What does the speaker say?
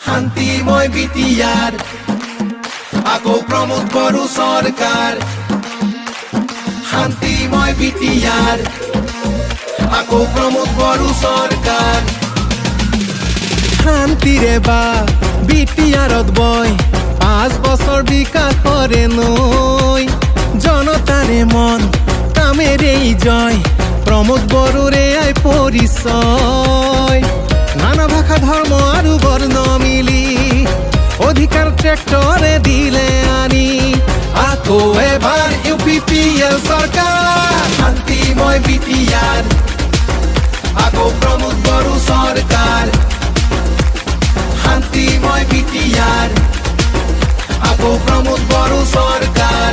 শান্তিময় বিটিআর আকৌ প্ৰমোদ বড়ো সরকার শান্তিময় বিটিআর আকৌ প্ৰমোদ বড়ো সরকার শান্তিৰে বা বিটিআৰত বয় 5 বছৰ বিকাশৰে নৈ জনতাৰে মন কামেৰেই জয় প্ৰমোদ বড়োৰে আই পৰিচয় নানা ভাষা ধৰ্ম আৰু বৰ্ণ মিলি অধিকাৰ ট্ৰেক্টৰে দিলে আনি আকৌ এবাৰ UPPL সরকার শান্তিময় বিটিআর আকৌ প্ৰমোদ বড়ো সরকার শান্তিময় বিটিআর আকৌ প্ৰমোদ বড়ো সরকার